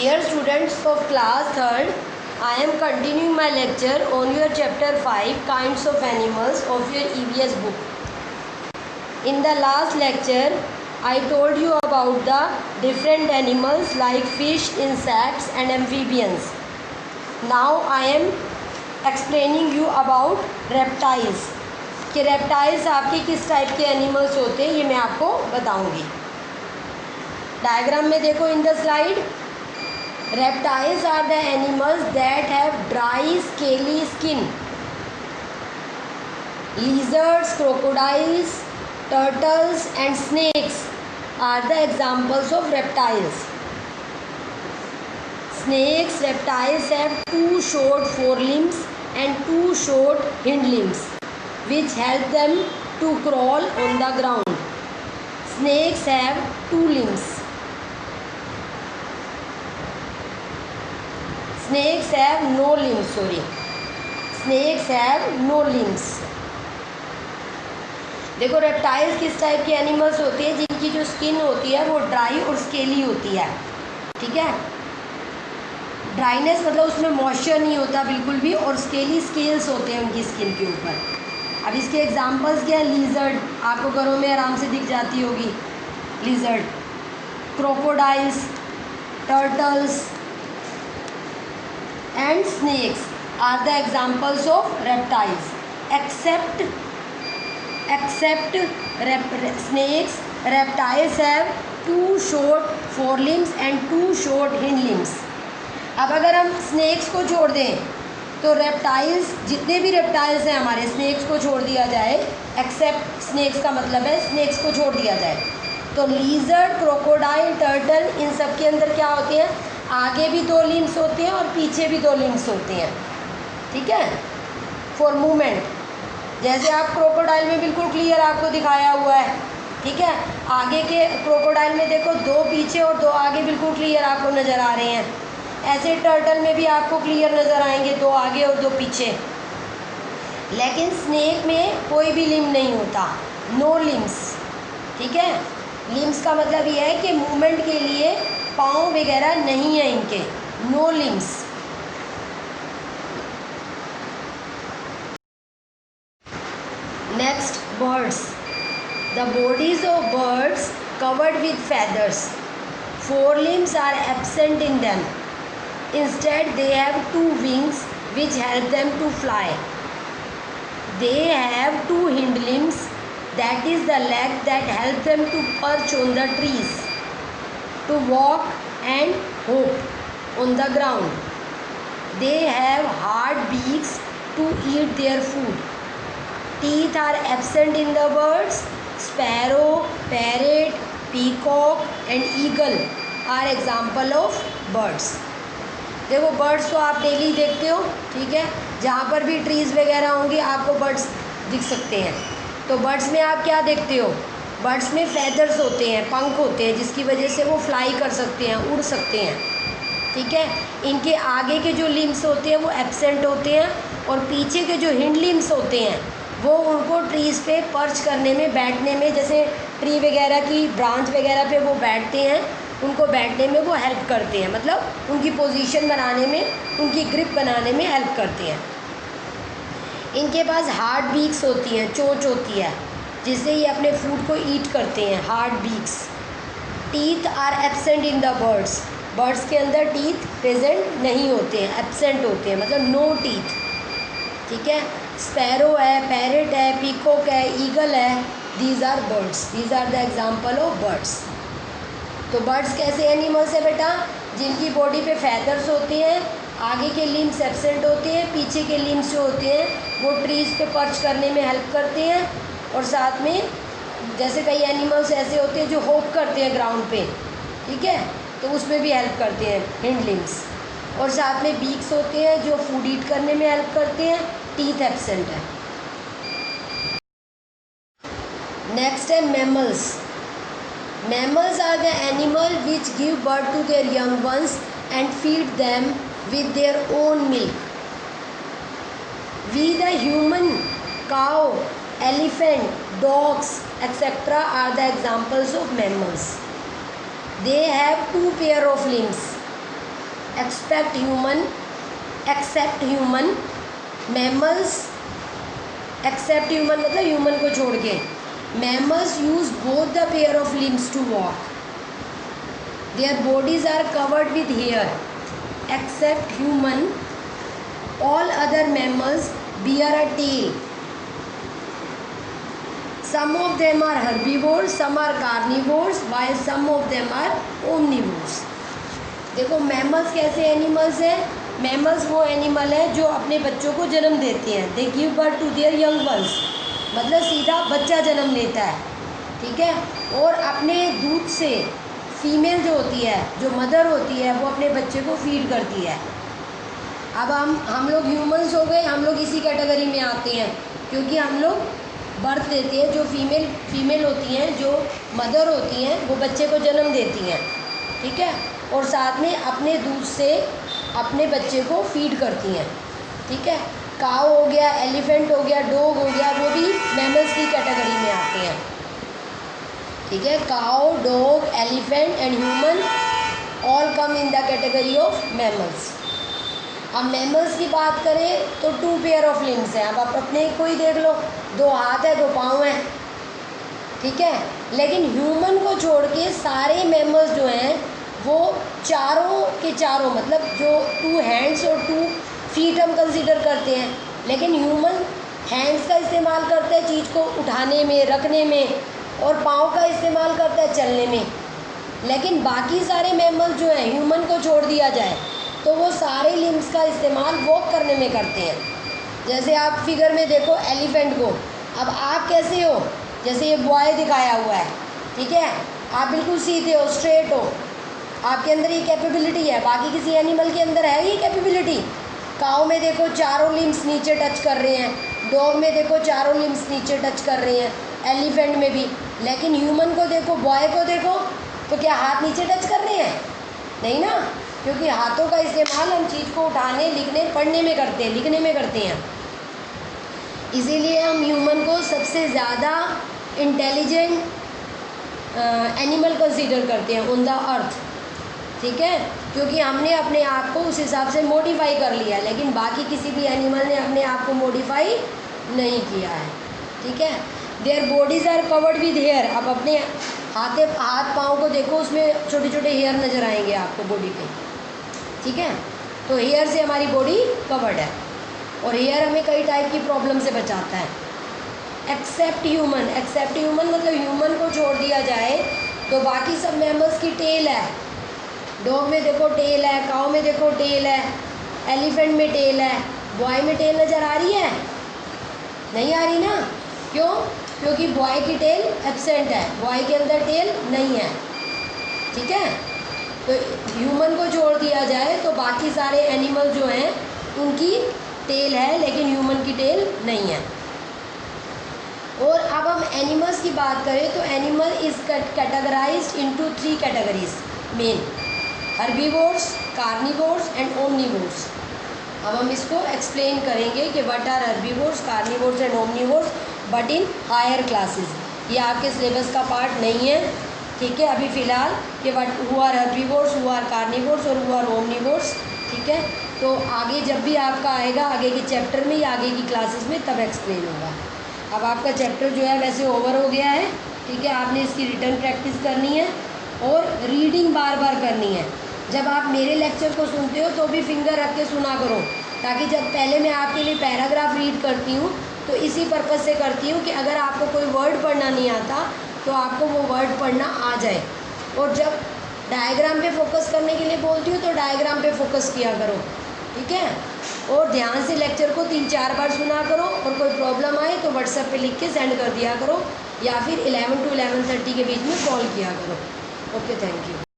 Dear students of class 3rd, I am continuing my lecture on your chapter 5 kinds of animals of your EVS book. In the last lecture, I told you about the different animals like fish, insects and amphibians. Now I am explaining you about reptiles. कि reptiles आपके किस type के animals होते हैं ये मैं आपको बताऊंगी. डायग्राम में देखो in the slide. Reptiles are the animals that have dry scaly skin. Lizards, crocodiles, turtles and snakes are the examples of reptiles. Snakes, reptiles have two short forelimbs and two short hind limbs which help them to crawl on the ground. Snakes have two limbs. Snakes have no limbs. Snakes have no limbs. देखो reptiles किस type के animals होते हैं जिनकी जो skin होती है वो ड्राई और स्केली होती है. ठीक है. ड्राइनेस मतलब उसमें मॉइस्चर नहीं होता बिल्कुल भी, और स्केली स्केल्स होते हैं उनकी स्किन के ऊपर. अब इसके एग्जांपल्स क्या है? लीजर्ड आपको घरों में आराम से दिख जाती होगी. Lizard, crocodiles, turtles and snakes are the examples of reptiles. Except snakes, reptiles have two short forelimbs and two short hind limbs. अब अगर हम snakes को छोड़ दें तो reptiles, जितने भी reptiles हैं हमारे, snakes को छोड़ दिया जाए. except snakes का मतलब है snakes को छोड़ दिया जाए. तो lizard, crocodile, turtle, इन सब के अंदर क्या होते हैं? आगे भी दो लिम्स होते हैं और पीछे भी दो लिम्स होते हैं. ठीक है. फॉर मूवमेंट, जैसे आप क्रोकोडाइल में बिल्कुल क्लियर आपको दिखाया हुआ है. ठीक है. आगे के क्रोकोडाइल में देखो दो पीछे और दो आगे बिल्कुल क्लियर आपको नज़र आ रहे हैं. ऐसे टर्टल में भी आपको क्लियर नज़र आएंगे, दो आगे और दो पीछे. लेकिन स्नेक में कोई भी लिम्ब नहीं होता, नो लिम्स. ठीक है. लिम्स का मतलब ये है कि मूवमेंट के लिए पाँव वगैरह नहीं है इनके, no limbs. Next, birds. The bodies of birds covered with feathers. Four limbs are absent in them. Instead they have two wings which help them to fly. They have two hind limbs, that is the leg that help them to perch on the trees, to walk and hop on the ground. They have hard beaks to eat their food. Teeth are absent in the birds. Sparrow, parrot, peacock and eagle are example of birds. देखो birds तो आप daily देखते हो. ठीक है. जहाँ पर भी ट्रीज़ वगैरह होंगे आपको बर्ड्स दिख सकते हैं. तो बर्ड्स में आप क्या देखते हो? बर्ड्स में फैदर्स होते हैं, पंख होते हैं, जिसकी वजह से वो फ्लाई कर सकते हैं, उड़ सकते हैं. ठीक है. इनके आगे के जो लिम्स होते हैं वो एब्सेंट होते हैं, और पीछे के जो हिंड लिम्स होते हैं वो उनको ट्रीज़ पे पर्च करने में, बैठने में, जैसे ट्री वगैरह की ब्रांच वगैरह पे वो बैठते हैं, उनको बैठने में वो हेल्प करते हैं. मतलब उनकी पोजीशन बनाने में, उनकी ग्रिप बनाने में हेल्प करते हैं. इनके पास हार्ड बीक्स होती हैं, चोंच होती है, जिससे ये अपने फूड को ईट करते हैं. Hard beaks. Teeth are absent in the birds. Birds के अंदर टीथ प्रेजेंट नहीं होते हैं, एब्सेंट होते हैं, मतलब नो टीथ. ठीक है. स्पैरो है, पैरेट है, पीकॉक है, ईगल है. These are birds. These are the example of birds. तो बर्ड्स कैसे एनिमल्स है बेटा? जिनकी बॉडी पे फैदर्स होते हैं, आगे के लिम्स एब्सेंट होते हैं, पीछे के लिम्स जो होते हैं वो ट्रीज़ पे पर्च करने में हेल्प करते हैं, और साथ में जैसे कई एनिमल्स ऐसे होते हैं जो होप करते हैं ग्राउंड पे. ठीक है. तो उसमें भी हेल्प करते हैं हिंड लिम्स. और साथ में बीक्स होते हैं जो फूड ईट करने में हेल्प करते हैं. टीथ एब्सेंट है. नेक्स्ट है mammals. Mammals are the animal which give birth to their young ones and feed them with their own milk. We, the human, cow, elephant, dogs, etc. are the examples of mammals. They have two pair of limbs. Except human mammals, except human मतलब human को छोड़ के, mammals use both the pair of limbs to walk, their bodies are covered with hair, except human all other mammals bear a tail. Some of them are herbivores, some are carnivores, while some of them are omnivores. देखो mammals कैसे animals हैं? मैमल्स वो animal है जो अपने बच्चों को जन्म देते हैं, they give birth to their young ones, मतलब सीधा बच्चा जन्म लेता है, ठीक है, और अपने दूध से फीमेल जो होती है, जो मदर होती है, वो अपने बच्चे को फीड करती है। अब हम लोग ह्यूमंस हो गए, हम लोग इसी कैटेगरी में आते हैं, क्योंकि हम लोग बर्थ देते हैं, जो फीमेल होती हैं, जो मदर होती हैं, वो बच्चे को जन्म देती हैं, ठीक है, और साथ में अपने दूध से अपने बच्चे को फीड करती हैं, ठीक है। काऊ हो गया, एलिफेंट हो गया, डॉग हो गया, वो भी मैमल्स की कैटेगरी में आते हैं, ठीक है। Cow, dog, elephant and human all come in the category of mammals. अब मैमल्स की बात करें तो 2 पेयर ऑफ लिम्स हैं। अब आप अपने को ही देख लो, 2 हाथ है, 2 पाँव हैं, ठीक है, लेकिन ह्यूमन को छोड़ के सारे मैमल्स जो हैं वो चारों के चारों, मतलब जो 2 हैंड्स और 2 फीट हम कंसीडर करते हैं, लेकिन ह्यूमन हैंड्स का इस्तेमाल करता है चीज़ को उठाने में, रखने में, और पाँव का इस्तेमाल करता है चलने में। लेकिन बाकी सारे मैमल्स जो हैं, ह्यूमन को छोड़ दिया जाए तो वो सारे लिम्स का इस्तेमाल वॉक करने में करते हैं। जैसे आप फिगर में देखो एलिफेंट को, अब आप कैसे हो, जैसे ये बॉय दिखाया हुआ है, ठीक है, आप बिल्कुल सीधे हो, स्ट्रेट हो, आपके अंदर ये कैपेबिलिटी है, बाकी किसी एनिमल के अंदर है ये कैपेबिलिटी? काऊ में देखो चारों लिम्स नीचे टच कर रहे हैं, डॉग में देखो चारों लिम्स नीचे टच कर रहे हैं, एलिफेंट में भी, लेकिन ह्यूमन को देखो, बॉय को देखो, तो क्या हाथ नीचे टच कर रहे हैं? नहीं ना, क्योंकि हाथों का इस्तेमाल हम चीज़ को उठाने, लिखने, पढ़ने में करते हैं, लिखने में करते हैं। इसीलिए हम ह्यूमन को सबसे ज़्यादा इंटेलिजेंट एनिमल कंसीडर करते हैं ऑन द अर्थ, ठीक है, क्योंकि हमने अपने आप को उस हिसाब से मॉडिफाई कर लिया, लेकिन बाकी किसी भी एनिमल ने अपने आप को मॉडिफाई नहीं किया है, ठीक है। Their bodies are covered with hair. अब अपने हाथ पाँव को देखो, उसमें छोटे छोटे हेयर नज़र आएंगे आपको बॉडी पे, ठीक है, तो हेयर से हमारी बॉडी कवर्ड है, और हेयर हमें कई टाइप की प्रॉब्लम से बचाता है। एक्सेप्ट ह्यूमन मतलब ह्यूमन को छोड़ दिया जाए तो बाकी सब मैमल्स की टेल है। डॉग में देखो टेल है, काऊ में देखो टेल है, एलिफेंट में टेल है, बॉय में टेल नज़र आ रही है? नहीं आ रही ना, क्यों? क्योंकि बॉय की टेल एब्सेंट है, बॉय के अंदर टेल नहीं है, ठीक है। तो ह्यूमन को छोड़ दिया जाए तो बाकी सारे एनिमल जो हैं उनकी टेल है, लेकिन ह्यूमन की टेल नहीं है। और अब हम एनिमल्स की बात करें तो animal is categorised into 3 categories main: herbivores, carnivores and omnivores. अब हम इसको एक्सप्लेन करेंगे कि what are herbivores, carnivores and omnivores, but in higher classes. ये आपके सिलेबस का पार्ट नहीं है, ठीक है, अभी फ़िलहाल कि what who are herbivores, who are carnivores और हु आर ओमनीवोर्स, ठीक है। तो आगे जब भी आपका आएगा आगे के चैप्टर में या आगे की क्लासेस में तब एक्सप्लेन होगा। अब आपका चैप्टर जो है वैसे ओवर हो गया है, ठीक है, आपने इसकी रिटर्न प्रैक्टिस करनी है और रीडिंग बार बार करनी है। जब आप मेरे लेक्चर को सुनते हो तो भी फिंगर रख के सुना करो, ताकि जब पहले मैं आपके लिए पैराग्राफ रीड करती हूँ तो इसी पर्पज़ से करती हूँ कि अगर आपको कोई वर्ड पढ़ना नहीं आता तो आपको वो वर्ड पढ़ना आ जाए। और जब डायग्राम पे फोकस करने के लिए बोलती हूँ तो डायग्राम पे फोकस किया करो, ठीक है। और ध्यान से लेक्चर को 3-4 बार सुना करो, और कोई प्रॉब्लम आए तो व्हाट्सएप पे लिख के सेंड कर दिया करो, या फिर 11 to 11:30 के बीच में कॉल किया करो। Okay, thank you.